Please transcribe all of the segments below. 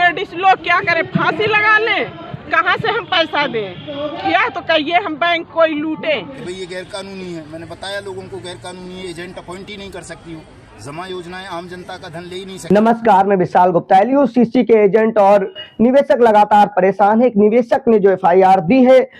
Ladies लोग क्या करें, फांसी लगा लें? कहाँ से हम पैसा दें? क्या तो कहिए हम बैंक कोई लूटे? भाई ये गैर कानूनी है, मैंने बताया लोगों को गैर कानूनी है, एजेंट अपॉइंट ही नहीं कर सकती हूँ, जमा योजनाएं आम जनता का धन ले ही नहीं सकती। नमस्कार, मैं विशाल गुप्ता। LUCC के एजेंट और निवेशक लगातार परेशान है। एक निवेशक ने जो FIR दी है,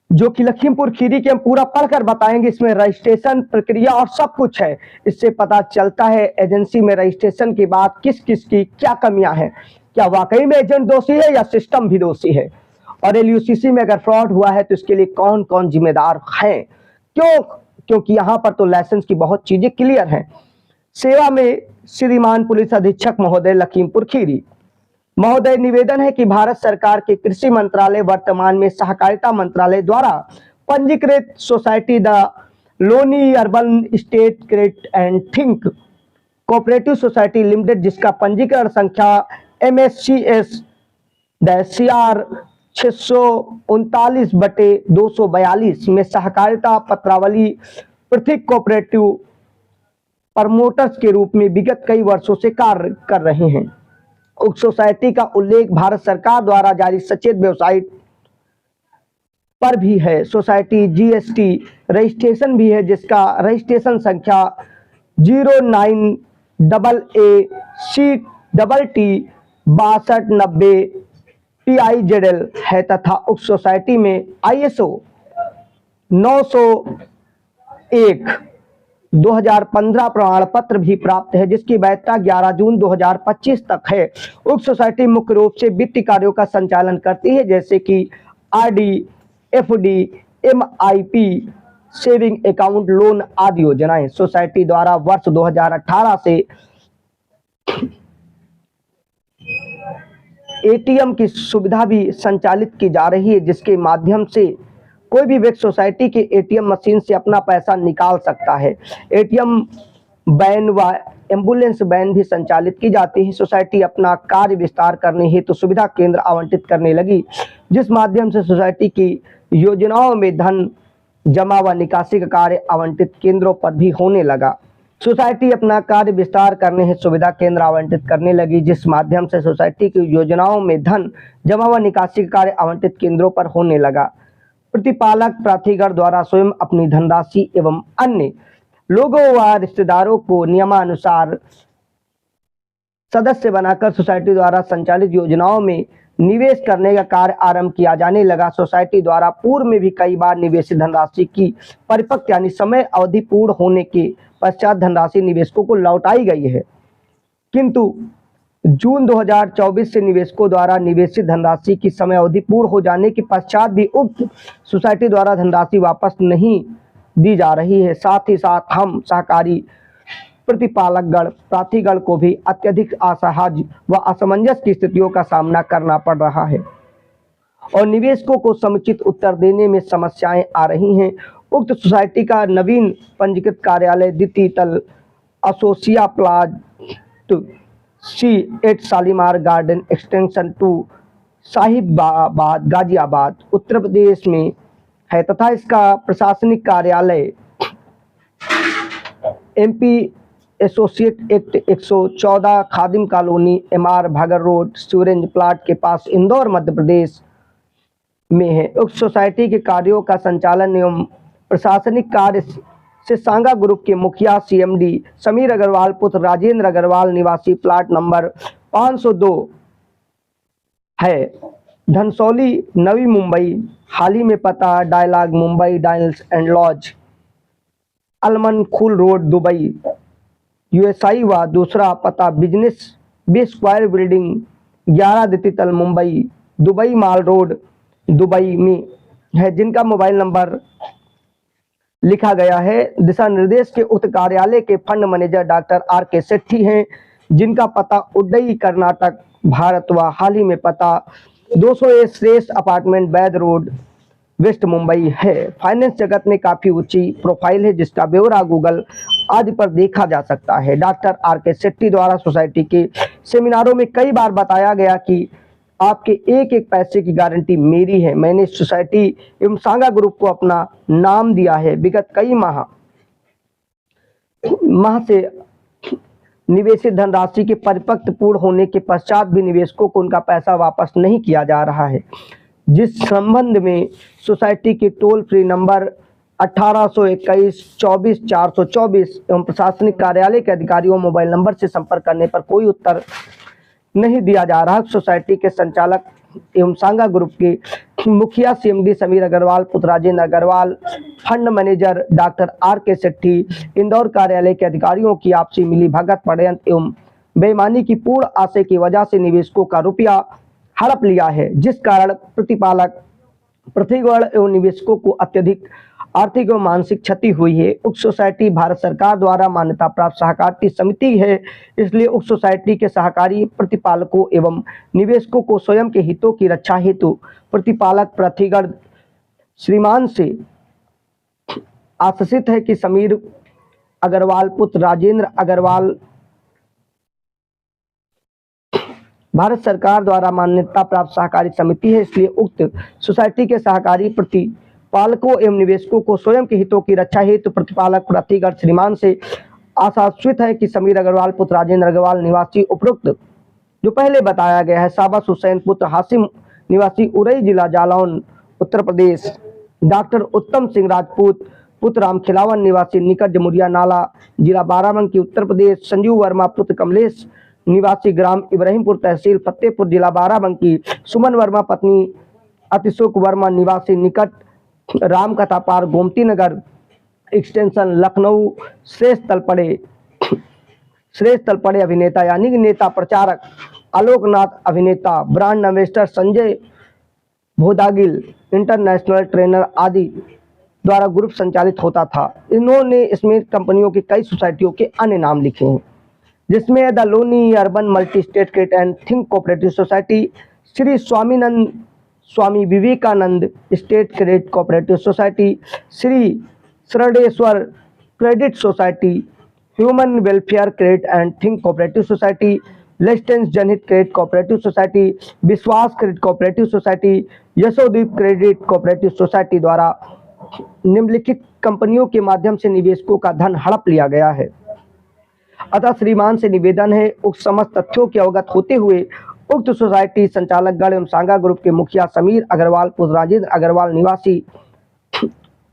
जो कि लखीमपुर खीरी के, हम पूरा पढ़कर बताएंगे। इसमें रजिस्ट्रेशन प्रक्रिया और सब कुछ है। इससे पता चलता है एजेंसी में रजिस्ट्रेशन के बाद किस किस की क्या कमियां हैं, क्या वाकई में एजेंट दोषी है या सिस्टम भी दोषी है, और LUCC में अगर फ्रॉड हुआ है तो इसके लिए कौन कौन जिम्मेदार हैं। क्योंकि यहाँ पर तो लाइसेंस की बहुत चीजें क्लियर हैं। सेवा में श्रीमान पुलिस अधीक्षक महोदय लखीमपुर खीरी महोदय, निवेदन है कि भारत सरकार के कृषि मंत्रालय वर्तमान में सहकारिता मंत्रालय द्वारा पंजीकृत society the Loni urban state credit and think cooperative society limited, जिसका पंजीकरण संख्या MSCS-CR 639/242 में सहकारिता पत्रावली पृथक कोऑपरेटिव प्रमोटर्स के रूप में विगत कई वर्षों से कार्य कर रहे हैं। उक्त सोसाइटी का उल्लेख भारत सरकार द्वारा जारी सचेत वेबसाइट पर भी है। सोसाइटी GST रजिस्ट्रेशन भी है, जिसका रजिस्ट्रेशन संख्या 09AACTT 6290 PIZL है तथा उक्त सोसाइटी में ISO 901/2015 प्रमाण पत्र भी प्राप्त है, जिसकी वैधता 11 जून 2025 तक है। उक्त सोसाइटी मुख्य रूप से वित्तीय कार्यों का संचालन करती है, जैसे कि RD, FD, MIP, saving account, loan आदि योजनाएं। सोसाइटी द्वारा वर्ष 2018 से ATM की सुविधा भी संचालित की जा रही है, जिसके माध्यम से कोई भी व्यक्ति सोसाइटी के ATM मशीन से अपना पैसा निकाल सकता है। ATM वैन व एम्बुलेंस वैन भी संचालित की जाती है। सोसाइटी अपना कार्य विस्तार करने हेतु सुविधा केंद्र आवंटित करने लगी, जिस माध्यम से सोसाइटी की योजनाओं में धन जमा व निकासी का कार्य आवंटित केंद्रों पर भी होने लगा। सोसाइटी अपना कार्य विस्तार करने हेतु सुविधा केंद्र आवंटित करने लगी, जिस माध्यम से सोसाइटी की योजनाओं में धन जमा व निकासी का कार्य आवंटित केंद्रों पर होने लगा। प्रतिपालक प्राधिकरण द्वारा स्वयं अपनी धनराशि एवं अन्य लोगों व रिश्तेदारों को नियमानुसार सदस्य बनाकर सोसाइटी द्वारा संचालित योजनाओं में निवेश करने का कार्य आरंभ किया जाने लगा। सोसाइटी द्वारा पूर्व में भी कई बार निवेशित धनराशि की परिपक्व यानी समय अवधि पूर्ण होने के पश्चात धनराशि निवेशकों को लौटाई गई है, किंतु जून 2024 से निवेशकों द्वारा निवेशित धनराशि की समय अवधि पूर्ण हो जाने के पश्चात भी उक्त सोसाइटी द्वारा धनराशि वापस नहीं दी जा रही है। साथ ही साथ हम सहकारी प्रतिपालकगण प्राधिकरण को भी अत्यधिक असहज व असमंजस की स्थितियों का सामना करना पड़ रहा है और निवेशकों को समुचित उत्तर देने में समस्याएं आ रही हैं। उक्त सोसाइटी का नवीन पंजीकृत कार्यालय द्वितीय तल associate plaza C8 Shalimar garden extension 2 Sahibabad Ghaziabad Uttar Pradesh में है तथा इसका प्रशासनिक कार्यालय MP associate act 114 Khadim colony MR Bhagar road Suraj plot के पास इंदौर मध्य प्रदेश में है। उक्त सोसाइटी के कार्यों का संचालन एवं प्रशासनिक कार्य से सांगा ग्रुप के मुखिया CMD समीर अग्रवाल पुत्र राजेंद्र अग्रवाल निवासी प्लाट नंबर 502 है, धनसौली नवी मुंबई। हाल ही में पता डायलॉग मुंबई डाइल्स एंड लॉज अलमन खूल रोड दुबई USA व दूसरा पता बिजनेस बी स्क्वायर बिल्डिंग 11 द्वितीय तल मुंबई दुबई माल रोड दुबई में है, जिनका मोबाइल नंबर लिखा गया है। दिशा निर्देश के उक्त कार्यालय के फंड मैनेजर डॉक्टर RK सेठी हैं, जिनका पता उडई कर्नाटक भारत व हाल ही में पता 200A श्रेष्ठ अपार्टमेंट बैद रोड वेस्ट मुंबई है। फाइनेंस जगत में काफी ऊंची प्रोफाइल है, जिसका ब्यौरा गूगल आदि पर देखा जा सकता है। डॉक्टर RK सेट्टी द्वारा सोसाइटी के सेमिनारों में कई बार बताया गया कि आपके एक एक पैसे की गारंटी मेरी है। मैंने सोसाइटी एवं सांगा ग्रुप को अपना नाम दिया है। विगत कई माह से निवेशित धनराशि के परिपक्व पूर्ण होने के पश्चात भी निवेशकों को उनका पैसा वापस नहीं किया जा रहा है, जिस संबंध में सोसाइटी के टोल फ्री नंबर 1821-24-424 एवं प्रशासनिक कार्यालय के अधिकारियों मोबाइल नंबर से संपर्क करने पर कोई उत्तर नहीं दिया जा रहा। सोसाइटी के संचालक एवं सांगा ग्रुप के मुखिया सीएमडी समीर अग्रवाल, पुत्र Rajendra Agarwal, fund manager doctor RK Setty, Indore कार्यालय के अधिकारियों की आपसी मिलीभगत, षड्यंत्र एवं बेईमानी की पूर्ण आशय की वजह से निवेशकों का रुपया हड़प लिया है, जिस कारण प्रतिपालक, प्रतिगण एवं निवेशकों को अत्यधिक आर्थिक एवं मानसिक क्षति हुई है। उक्त सोसाइटी भारत सरकार द्वारा मान्यता प्राप्त सहकारी समिति है, इसलिए उक्त सोसाइटी के सहकारी प्रतिपालकों एवं निवेशकों को स्वयं के हितों की रक्षा हेतु प्रतिपालक प्रतिगण श्रीमान से आश्वासित है कि समीर अग्रवाल पुत्र राजेंद्र अग्रवाल भारत सरकार द्वारा मान्यता प्राप्त सहकारी समिति है, इसलिए उक्त सोसाइटी के सहकारी प्रतिपालकों एवं निवेशकों को स्वयं के हितों की रक्षा हेतु प्रतिपालक प्रतिगण श्रीमान से आश्वासित है कि समीर अग्रवाल पुत्र राजेंद्र अग्रवाल निवासी उपरोक्त जो पहले बताया गया है शाबाश हुसैन पुत्र हासिम निवासी उरई जिला जालौन उत्तर प्रदेश, डॉक्टर उत्तम सिंह राजपूत पुत्र राम खिलावन निवासी निकट जमुरिया नाला जिला बाराबंकी उत्तर प्रदेश, संजीव वर्मा पुत्र कमलेश निवासी ग्राम इब्राहिमपुर तहसील फतेहपुर जिला बाराबंकी, सुमन वर्मा पत्नी अतिशोक वर्मा निवासी निकट रामकथा पार गोमती नगर एक्सटेंशन लखनऊ, श्रेष्ठ तलपड़े अभिनेता यानी कि नेता प्रचारक आलोकनाथ, अभिनेता ब्रांड इन्वेस्टर संजय भोदागिल, इंटरनेशनल ट्रेनर आदि द्वारा ग्रुप संचालित होता था। इन्होंने इसमें कंपनियों की कई सोसाइटियों के अन्य नाम लिखे हैं, जिसमें the Loni urban multi state credit and think cooperative society, Shri Swami Vivekananda state credit cooperative society, Shri शरडेश्वर credit society, human welfare credit and think cooperative society, लेस्टेंस जनहित क्रेडिट कोऑपरेटिव सोसाइटी, विश्वास credit cooperative society, Yashodeep credit cooperative society द्वारा निम्नलिखित कंपनियों के माध्यम से निवेशकों का धन हड़प लिया गया है। अतः श्रीमान से निवेदन है, उक्त समस्त तथ्यों के अवगत होते हुए उक्त सोसाइटी संचालक गण एवं सांगा ग्रुप के मुखिया समीर अग्रवाल पुत्र राजेंद्र अग्रवाल निवासी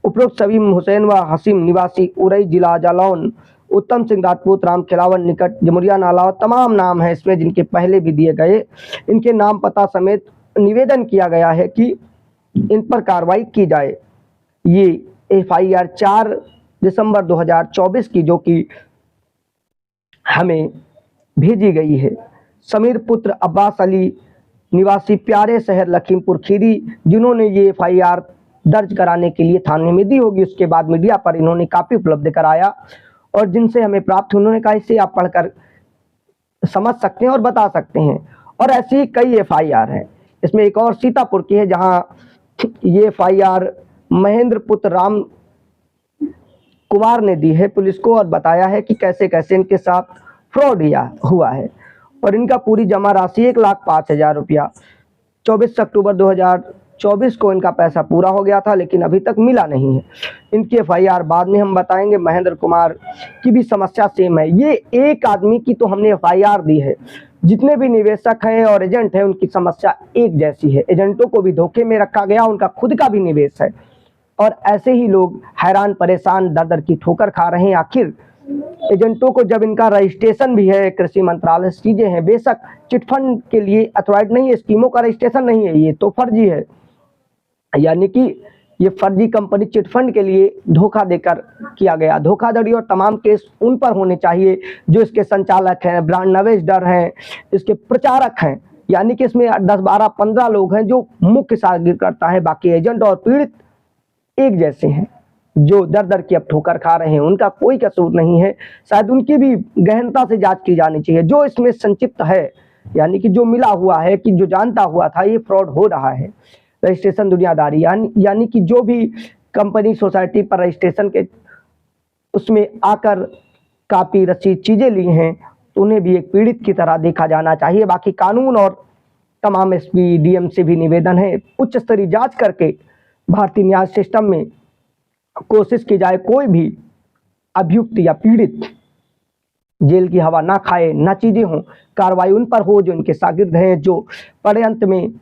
उपरोक्त समीम हुसैन व हसीम निवासी उरई जिला जालौन, उत्तम सिंह राजपूत राम खिलावन निकट जमुरिया नाला, तमाम नाम है इसमें जिनके पहले भी दिए गए, इनके नाम पता समेत निवेदन किया गया है कि इन पर कार्रवाई की जाए। ये FIR 4 दिसंबर 2024 की जो कि हमें भेजी गई है। समीर पुत्र अब्बास अली निवासी प्यारे शहर लखीमपुर खीरी, जिन्होंने ये FIR दर्ज कराने के लिए थाने में दी होगी, उसके बाद मीडिया पर इन्होंने काफी उपलब्ध कराया और जिनसे हमें प्राप्त, उन्होंने कहा इसे आप पढ़कर समझ सकते हैं और बता सकते हैं। और ऐसी कई FIR हैं। इसमें एक और सीतापुर की है जहां ये FIR महेंद्र पुत्र राम कुमार ने दी है पुलिस को और बताया है कि कैसे कैसे इनके साथ फ्रॉड हुआ है और इनका पूरी जमा राशि 1,05,000 रुपया 24 अक्टूबर 2024 को इनका पैसा पूरा हो गया था, लेकिन अभी तक मिला नहीं है। इनकी FIR बाद में हम बताएंगे। महेंद्र कुमार की भी समस्या सेम है। ये एक आदमी की तो हमने FIR दी है, जितने भी निवेशक हैं और एजेंट हैं उनकी समस्या एक जैसी है। एजेंटों को भी धोखे में रखा गया, उनका खुद का भी निवेश है और ऐसे ही लोग हैरान परेशान दर दर की ठोकर खा रहे हैं। आखिर एजेंटों को जब इनका रजिस्ट्रेशन भी है, कृषि मंत्रालय से चीजें हैं, बेशक चिटफंड के लिए अथॉराइज नहीं है, स्कीमों का रजिस्ट्रेशन नहीं है, ये तो फर्जी है। यानी कि ये फर्जी कंपनी चिटफंड के लिए धोखा देकर किया गया। धोखाधड़ी और तमाम केस उन पर होने चाहिए जो इसके संचालक हैं, ब्रांड एम्बेसडर हैं, इसके प्रचारक हैं। यानी कि इसमें 10, 12, 15 लोग हैं जो मुख्य सागिर करता है, बाकी एजेंट और पीड़ित एक जैसे हैं जो दर दर की अब ठोकर खा रहे हैं। उनका कोई कसूर नहीं है, शायद उनकी भी गहनता से जांच की जानी चाहिए। जो इसमें संचिप्त है, यानी कि जो मिला हुआ है, कि जो जानता हुआ था ये फ्रॉड हो रहा है, रजिस्ट्रेशन दुनियादारी, यानी कि जो भी कंपनी सोसाइटी पर रजिस्ट्रेशन के उसमें आकर कापी रसीद चीजें ली हैं, तो उन्हें भी एक पीड़ित की तरह देखा जाना चाहिए। बाकी कानून और तमाम SP DM से भी निवेदन है, उच्च स्तरीय जांच करके भारतीय न्याय सिस्टम में कोशिश की जाए कोई भी अभियुक्त या पीड़ित जेल की हवा ना खाए, ना चीज़ें हों, कार्रवाई उन पर हो जो इनके शागिर्द हैं, जो षड्यंत्र में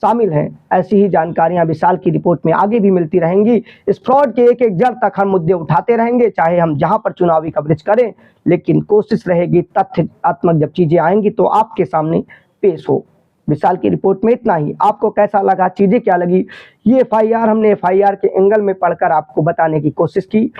शामिल हैं। ऐसी ही जानकारियां विशाल की रिपोर्ट में आगे भी मिलती रहेंगी। इस फ्रॉड के एक एक जड़ तक हम मुद्दे उठाते रहेंगे, चाहे हम जहां पर चुनावी कवरेज करें, लेकिन कोशिश रहेगी तथ्यात्मक जब चीज़ें आएंगी तो आपके सामने पेश हो। विशाल की रिपोर्ट में इतना ही। आपको कैसा लगा, चीज़ें क्या लगी, ये FIR हमने FIR के एंगल में पढ़कर आपको बताने की कोशिश की।